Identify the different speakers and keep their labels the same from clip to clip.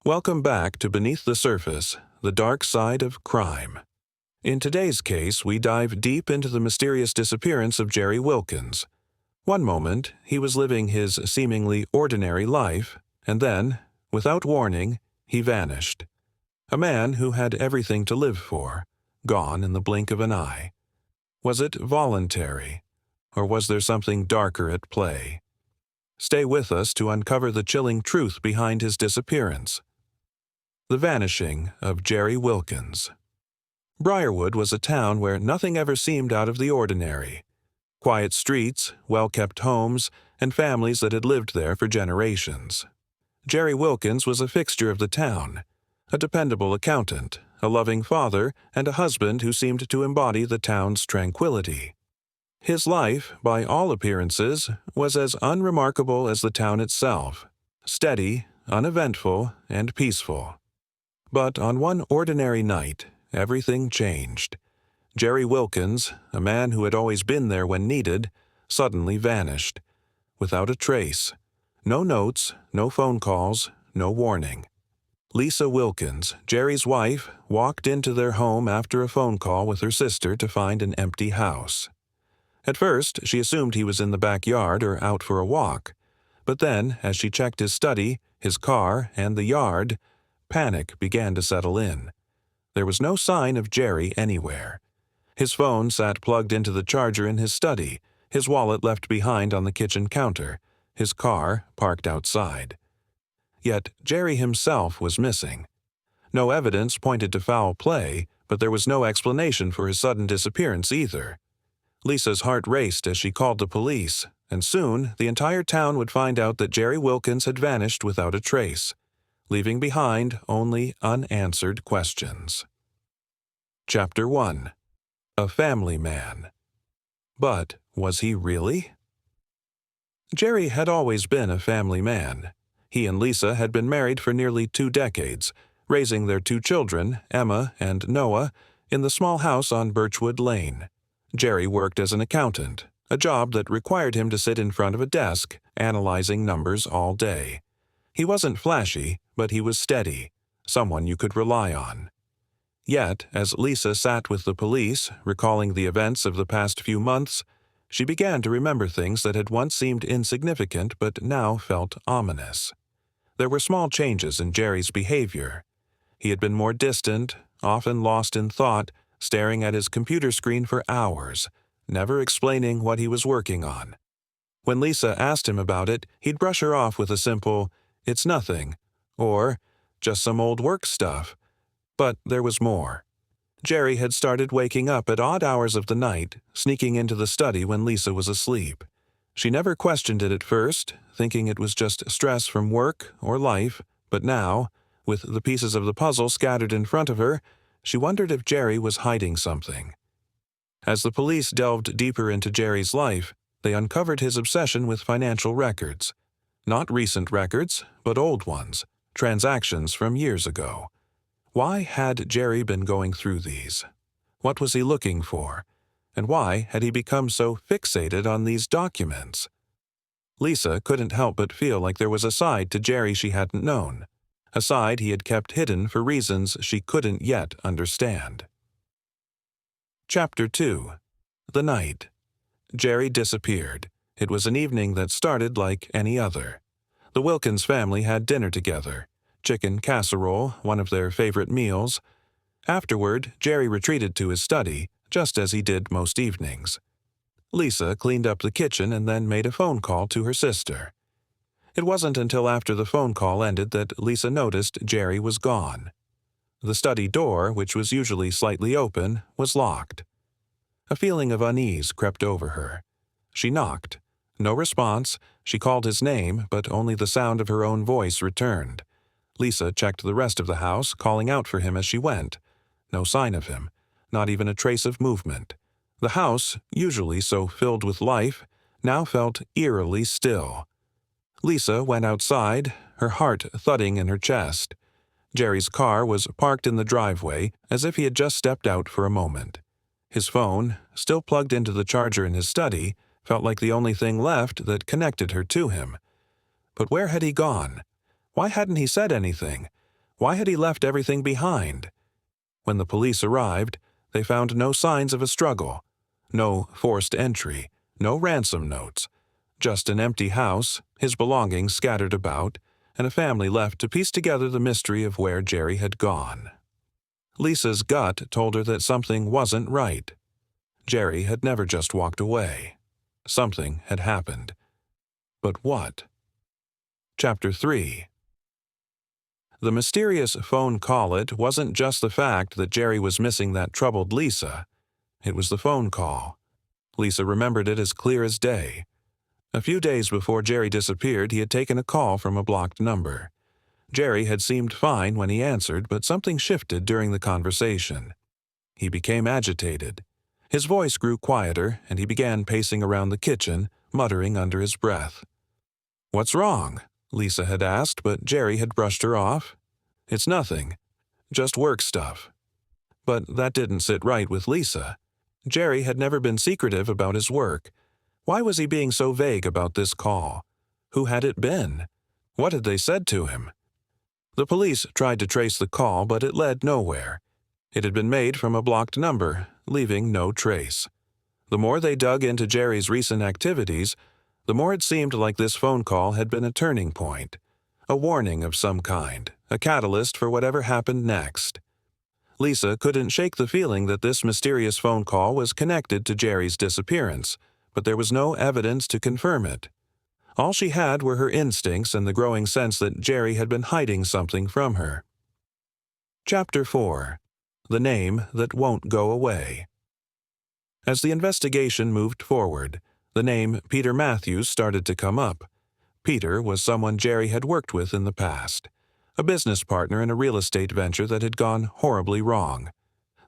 Speaker 1: Welcome back to Beneath the Surface, the dark side of crime. In today's case, we dive deep into the mysterious disappearance of Jerry Wilkins. One moment, he was living his seemingly ordinary life, and then, without warning, he vanished. A man who had everything to live for, gone in the blink of an eye. Was it voluntary, or was there something darker at play? Stay with us to uncover the chilling truth behind his disappearance. The vanishing of Jerry Wilkins. Briarwood was a town where nothing ever seemed out of the ordinary. Quiet streets, well-kept homes, and families that had lived there for generations. Jerry Wilkins was a fixture of the town, a dependable accountant, a loving father, and a husband who seemed to embody the town's tranquility. His life, by all appearances, was as unremarkable as the town itself, steady, uneventful, and peaceful. But on one ordinary night, everything changed. Jerry Wilkins, a man who had always been there when needed, suddenly vanished, without a trace. No notes, no phone calls, no warning. Lisa Wilkins, Jerry's wife, walked into their home after a phone call with her sister to find an empty house. At first, she assumed he was in the backyard or out for a walk. But then, as she checked his study, his car, and the yard, panic began to settle in. There was no sign of Jerry anywhere. His phone sat plugged into the charger in his study, his wallet left behind on the kitchen counter, his car parked outside. Yet Jerry himself was missing. No evidence pointed to foul play, but there was no explanation for his sudden disappearance either. Lisa's heart raced as she called the police, and soon the entire town would find out that Jerry Wilkins had vanished without a trace, leaving behind only unanswered questions. Chapter 1. A Family Man. But was he really? Jerry had always been a family man. He and Lisa had been married for nearly 2 decades, raising their 2 children, Emma and Noah, in the small house on Birchwood Lane. Jerry worked as an accountant, a job that required him to sit in front of a desk, analyzing numbers all day. He wasn't flashy, but he was steady, someone you could rely on. Yet, as Lisa sat with the police, recalling the events of the past few months, she began to remember things that had once seemed insignificant but now felt ominous. There were small changes in Jerry's behavior. He had been more distant, often lost in thought, staring at his computer screen for hours, never explaining what he was working on. When Lisa asked him about it, he'd brush her off with a simple, "It's nothing," or "Just some old work stuff." But there was more. Jerry had started waking up at odd hours of the night, sneaking into the study when Lisa was asleep. She never questioned it at first, thinking it was just stress from work or life, but now, with the pieces of the puzzle scattered in front of her, she wondered if Jerry was hiding something. As the police delved deeper into Jerry's life, they uncovered his obsession with financial records. Not recent records, but old ones, transactions from years ago. Why had Jerry been going through these? What was he looking for? And why had he become so fixated on these documents? Lisa couldn't help but feel like there was a side to Jerry she hadn't known, a side he had kept hidden for reasons she couldn't yet understand. Chapter 2. The Night. Jerry disappeared. It was an evening that started like any other. The Wilkins family had dinner together. Chicken casserole, one of their favorite meals. Afterward, Jerry retreated to his study, just as he did most evenings. Lisa cleaned up the kitchen and then made a phone call to her sister. It wasn't until after the phone call ended that Lisa noticed Jerry was gone. The study door, which was usually slightly open, was locked. A feeling of unease crept over her. She knocked. No response. She called his name, but only the sound of her own voice returned. Lisa checked the rest of the house, calling out for him as she went. No sign of him, not even a trace of movement. The house, usually so filled with life, now felt eerily still. Lisa went outside, her heart thudding in her chest. Jerry's car was parked in the driveway, as if he had just stepped out for a moment. His phone, still plugged into the charger in his study, felt like the only thing left that connected her to him. But where had he gone? Why hadn't he said anything? Why had he left everything behind? When the police arrived, they found no signs of a struggle, no forced entry, no ransom notes, just an empty house, his belongings scattered about, and a family left to piece together the mystery of where Jerry had gone. Lisa's gut told her that something wasn't right. Jerry had never just walked away. Something had happened. But what? Chapter 3. The mysterious phone call wasn't just the fact that Jerry was missing that troubled Lisa. It was the phone call. Lisa remembered it as clear as day. A few days before Jerry disappeared, he had taken a call from a blocked number. Jerry had seemed fine when he answered, but something shifted during the conversation. He became agitated. His voice grew quieter, and he began pacing around the kitchen, muttering under his breath. "What's wrong?" Lisa had asked, but Jerry had brushed her off. "It's nothing. Just work stuff." But that didn't sit right with Lisa. Jerry had never been secretive about his work. Why was he being so vague about this call? Who had it been? What had they said to him? The police tried to trace the call, but it led nowhere. It had been made from a blocked number, leaving no trace. The more they dug into Jerry's recent activities, the more it seemed like this phone call had been a turning point, a warning of some kind, a catalyst for whatever happened next. Lisa couldn't shake the feeling that this mysterious phone call was connected to Jerry's disappearance, but there was no evidence to confirm it. All she had were her instincts and the growing sense that Jerry had been hiding something from her. Chapter 4. The Name That Won't Go Away. As the investigation moved forward, the name Peter Matthews started to come up. Peter was someone Jerry had worked with in the past, a business partner in a real estate venture that had gone horribly wrong.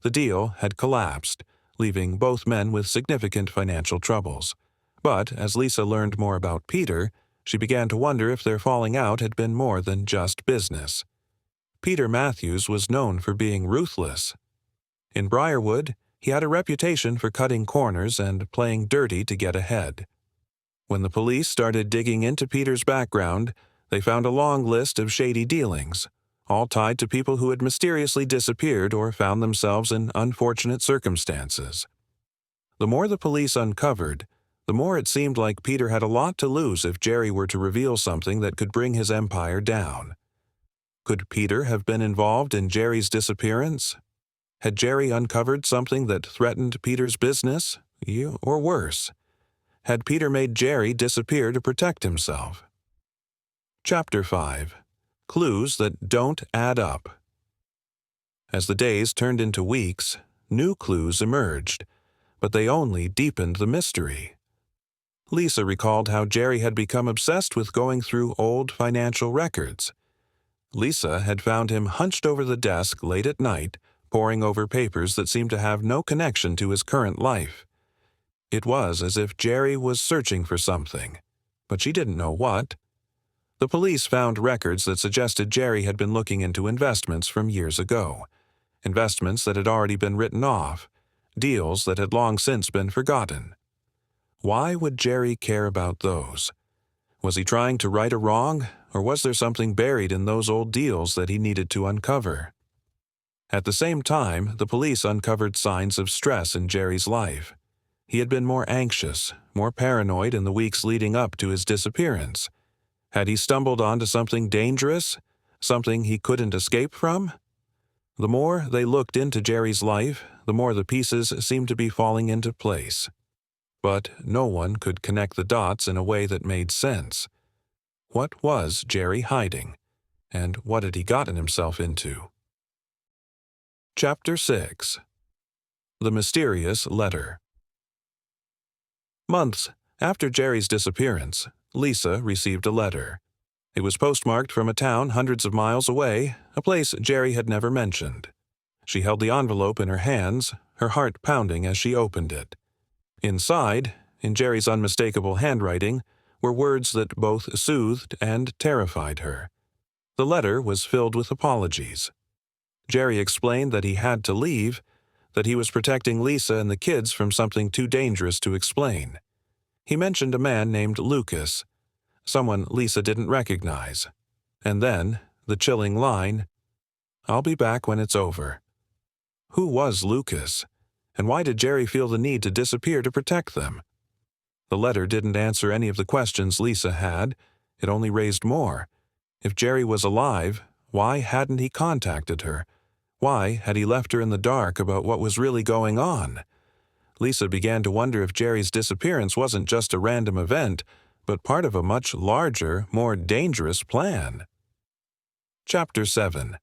Speaker 1: The deal had collapsed, leaving both men with significant financial troubles. But as Lisa learned more about Peter, she began to wonder if their falling out had been more than just business. Peter Matthews was known for being ruthless. In Briarwood, he had a reputation for cutting corners and playing dirty to get ahead. When the police started digging into Peter's background, they found a long list of shady dealings, all tied to people who had mysteriously disappeared or found themselves in unfortunate circumstances. The more the police uncovered, the more it seemed like Peter had a lot to lose if Jerry were to reveal something that could bring his empire down. Could Peter have been involved in Jerry's disappearance? Had Jerry uncovered something that threatened Peter's business? Or worse, had Peter made Jerry disappear to protect himself? Chapter 5. Clues That Don't Add Up. As the days turned into weeks, new clues emerged, but they only deepened the mystery. Lisa recalled how Jerry had become obsessed with going through old financial records. Lisa had found him hunched over the desk late at night, poring over papers that seemed to have no connection to his current life. It was as if Jerry was searching for something, but she didn't know what. The police found records that suggested Jerry had been looking into investments from years ago, investments that had already been written off, deals that had long since been forgotten. Why would Jerry care about those? Was he trying to right a wrong, or was there something buried in those old deals that he needed to uncover? At the same time, the police uncovered signs of stress in Jerry's life. He had been more anxious, more paranoid in the weeks leading up to his disappearance. Had he stumbled onto something dangerous, something he couldn't escape from? The more they looked into Jerry's life, the more the pieces seemed to be falling into place. But no one could connect the dots in a way that made sense. What was Jerry hiding? And what had he gotten himself into? Chapter 6. The Mysterious Letter. Months after Jerry's disappearance, Lisa received a letter. It was postmarked from a town hundreds of miles away, a place Jerry had never mentioned. She held the envelope in her hands, her heart pounding as she opened it. Inside, in Jerry's unmistakable handwriting, were words that both soothed and terrified her. The letter was filled with apologies. Jerry explained that he had to leave, that he was protecting Lisa and the kids from something too dangerous to explain. He mentioned a man named Lucas, someone Lisa didn't recognize. And then, the chilling line, I'll be back when it's over." Who was Lucas? And why did Jerry feel the need to disappear to protect them? The letter didn't answer any of the questions Lisa had. It only raised more. If Jerry was alive, why hadn't he contacted her? Why had he left her in the dark about what was really going on? Lisa began to wonder if Jerry's disappearance wasn't just a random event, but part of a much larger, more dangerous plan. Chapter 7.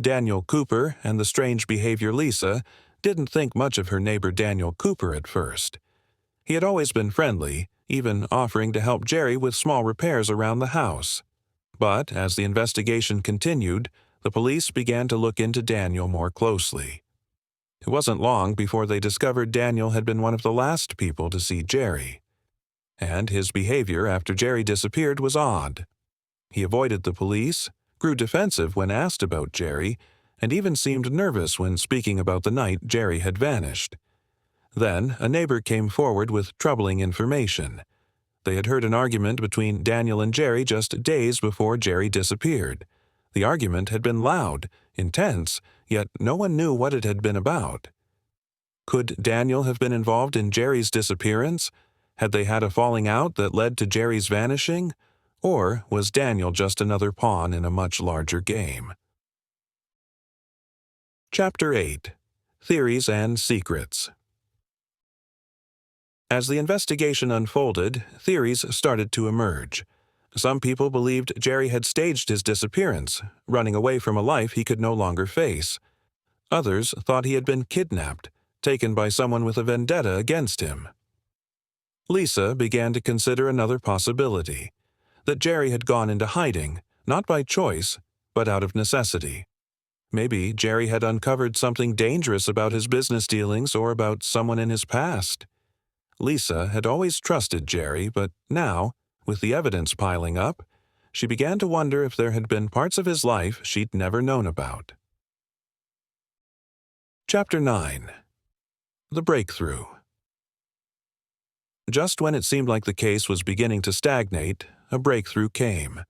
Speaker 1: Daniel Cooper and the strange behavior. Lisa didn't think much of her neighbor Daniel Cooper at first. He had always been friendly, even offering to help Jerry with small repairs around the house. But as the investigation continued, the police began to look into Daniel more closely. It wasn't long before they discovered Daniel had been one of the last people to see Jerry. And his behavior after Jerry disappeared was odd. He avoided the police, grew defensive when asked about Jerry, and even seemed nervous when speaking about the night Jerry had vanished. Then a neighbor came forward with troubling information. They had heard an argument between Daniel and Jerry just days before Jerry disappeared. The argument had been loud, intense, yet no one knew what it had been about. Could Daniel have been involved in Jerry's disappearance? Had they had a falling out that led to Jerry's vanishing? Or was Daniel just another pawn in a much larger game? Chapter 8. Theories and Secrets. As the investigation unfolded, theories started to emerge. Some people believed Jerry had staged his disappearance, running away from a life he could no longer face. Others thought he had been kidnapped, taken by someone with a vendetta against him. Lisa began to consider another possibility, that Jerry had gone into hiding, not by choice, but out of necessity. Maybe Jerry had uncovered something dangerous about his business dealings or about someone in his past. Lisa had always trusted Jerry, but now, with the evidence piling up, she began to wonder if there had been parts of his life she'd never known about. Chapter 9. The Breakthrough. Just when it seemed like the case was beginning to stagnate, a breakthrough came.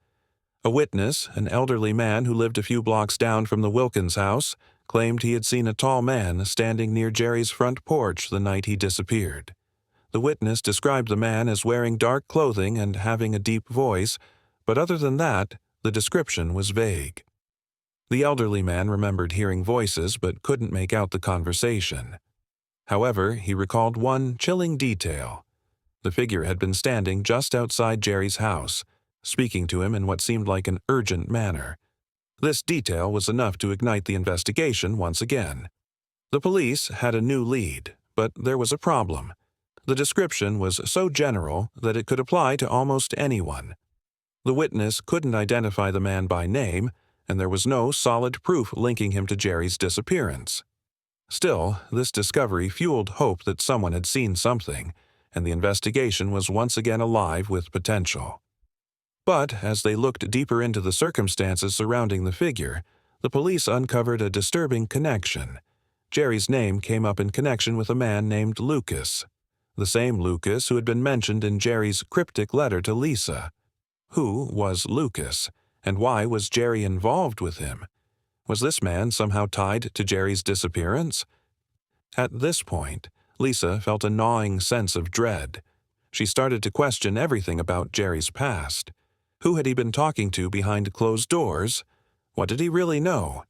Speaker 1: A witness, an elderly man who lived a few blocks down from the Wilkins house, claimed he had seen a tall man standing near Jerry's front porch the night he disappeared. The witness described the man as wearing dark clothing and having a deep voice, but other than that, the description was vague. The elderly man remembered hearing voices but couldn't make out the conversation. However, he recalled one chilling detail. The figure had been standing just outside Jerry's house, speaking to him in what seemed like an urgent manner. This detail was enough to ignite the investigation once again. The police had a new lead, but there was a problem. The description was so general that it could apply to almost anyone. The witness couldn't identify the man by name, and there was no solid proof linking him to Jerry's disappearance. Still, this discovery fueled hope that someone had seen something, and the investigation was once again alive with potential. But as they looked deeper into the circumstances surrounding the figure, the police uncovered a disturbing connection. Jerry's name came up in connection with a man named Lucas, the same Lucas who had been mentioned in Jerry's cryptic letter to Lisa. Who was Lucas, and why was Jerry involved with him? Was this man somehow tied to Jerry's disappearance? At this point, Lisa felt a gnawing sense of dread. She started to question everything about Jerry's past. Who had he been talking to behind closed doors? What did he really know?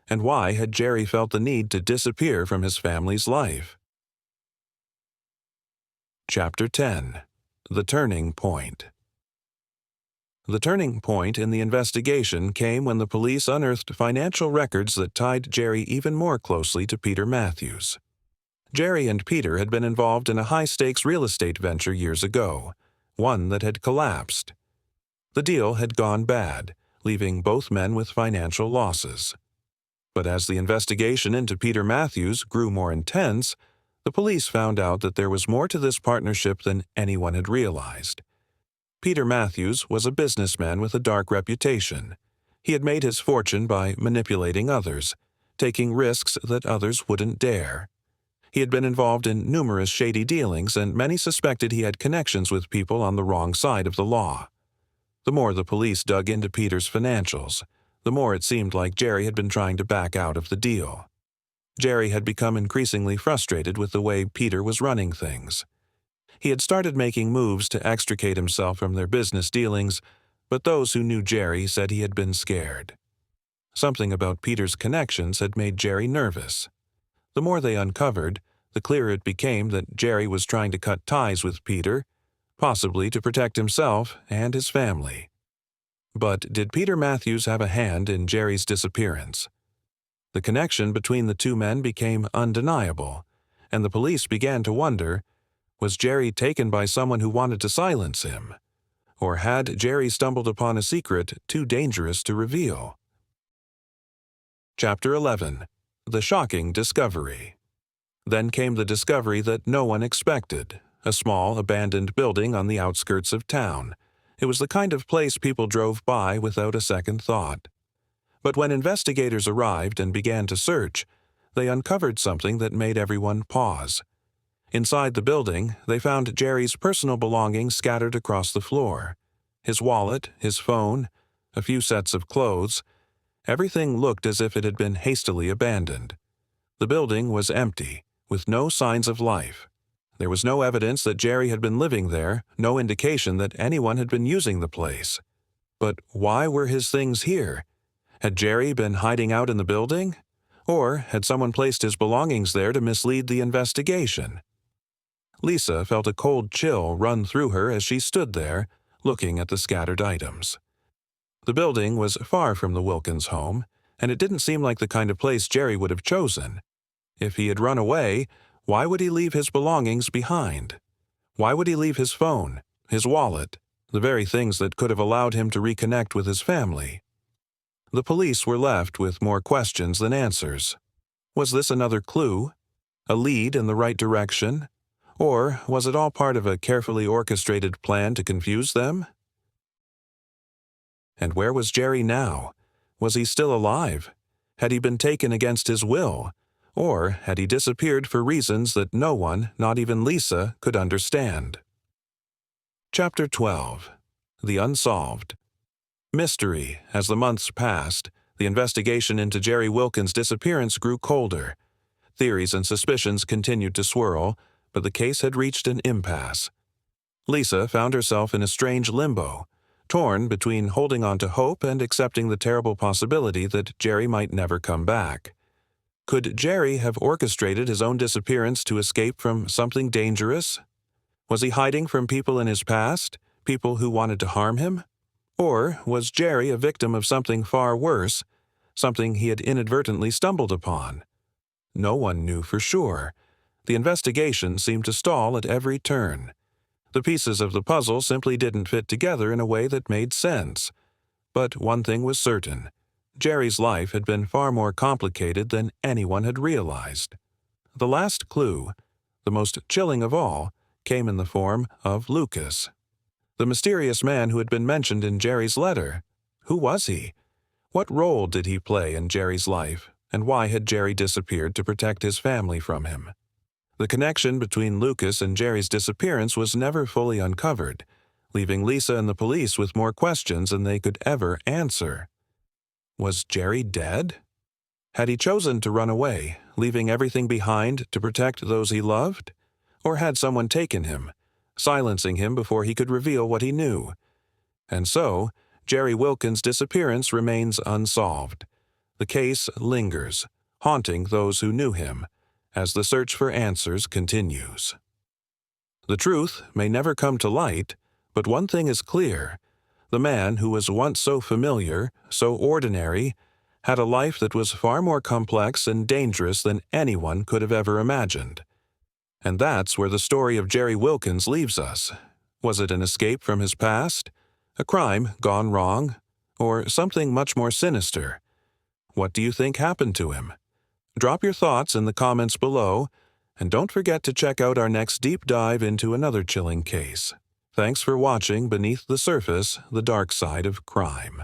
Speaker 1: And why had Jerry felt the need to disappear from his family's life? Chapter 10. The Turning Point. The turning point in the investigation came when the police unearthed financial records that tied Jerry even more closely to Peter Matthews. Jerry and Peter had been involved in a high-stakes real estate venture years ago, one that had collapsed. The deal had gone bad, leaving both men with financial losses. But as the investigation into Peter Matthews grew more intense, the police found out that there was more to this partnership than anyone had realized. Peter Matthews was a businessman with a dark reputation. He had made his fortune by manipulating others, taking risks that others wouldn't dare. He had been involved in numerous shady dealings, and many suspected he had connections with people on the wrong side of the law. The more the police dug into Peter's financials, the more it seemed like Jerry had been trying to back out of the deal. Jerry had become increasingly frustrated with the way Peter was running things. He had started making moves to extricate himself from their business dealings, but those who knew Jerry said he had been scared. Something about Peter's connections had made Jerry nervous. The more they uncovered, the clearer it became that Jerry was trying to cut ties with Peter, possibly to protect himself and his family. But did Peter Matthews have a hand in Jerry's disappearance? The connection between the two men became undeniable, and the police began to wonder, was Jerry taken by someone who wanted to silence him? Or had Jerry stumbled upon a secret too dangerous to reveal? Chapter 11. The Shocking Discovery. Then came the discovery that no one expected, a small, abandoned building on the outskirts of town. It was the kind of place people drove by without a second thought. But when investigators arrived and began to search, they uncovered something that made everyone pause. Inside the building, they found Jerry's personal belongings scattered across the floor. His wallet, his phone, a few sets of clothes. Everything looked as if it had been hastily abandoned. The building was empty, with no signs of life. There was no evidence that Jerry had been living there, no indication that anyone had been using the place. But why were his things here? Had Jerry been hiding out in the building? Or had someone placed his belongings there to mislead the investigation? Lisa felt a cold chill run through her as she stood there, looking at the scattered items. The building was far from the Wilkins home, and it didn't seem like the kind of place Jerry would have chosen. If he had run away, why would he leave his belongings behind? Why would he leave his phone, his wallet, the very things that could have allowed him to reconnect with his family? The police were left with more questions than answers. Was this another clue? A lead in the right direction? Or was it all part of a carefully orchestrated plan to confuse them? And where was Jerry now? Was he still alive? Had he been taken against his will? Or had he disappeared for reasons that no one, not even Lisa, could understand? Chapter 12. The Unsolved. Mystery. As the months passed, the investigation into Jerry Wilkins' disappearance grew colder. Theories and suspicions continued to swirl, but the case had reached an impasse. Lisa found herself in a strange limbo, torn between holding on to hope and accepting the terrible possibility that Jerry might never come back. Could Jerry have orchestrated his own disappearance to escape from something dangerous? Was he hiding from people in his past, people who wanted to harm him? Or was Jerry a victim of something far worse, something he had inadvertently stumbled upon? No one knew for sure. The investigation seemed to stall at every turn. The pieces of the puzzle simply didn't fit together in a way that made sense. But one thing was certain. Jerry's life had been far more complicated than anyone had realized. The last clue, the most chilling of all, came in the form of Lucas. The mysterious man who had been mentioned in Jerry's letter. Who was he? What role did he play in Jerry's life, and why had Jerry disappeared to protect his family from him? The connection between Lucas and Jerry's disappearance was never fully uncovered, leaving Lisa and the police with more questions than they could ever answer. Was Jerry dead? Had he chosen to run away, leaving everything behind to protect those he loved? Or had someone taken him, silencing him before he could reveal what he knew? And so, Jerry Wilkins' disappearance remains unsolved. The case lingers, haunting those who knew him, as the search for answers continues. The truth may never come to light, but one thing is clear. The man who was once so familiar, so ordinary, had a life that was far more complex and dangerous than anyone could have ever imagined. And that's where the story of Jerry Wilkins leaves us. Was it an escape from his past? A crime gone wrong? Or something much more sinister? What do you think happened to him? Drop your thoughts in the comments below, and don't forget to check out our next deep dive into another chilling case. Thanks for watching Beneath the Surface, the Dark Side of Crime.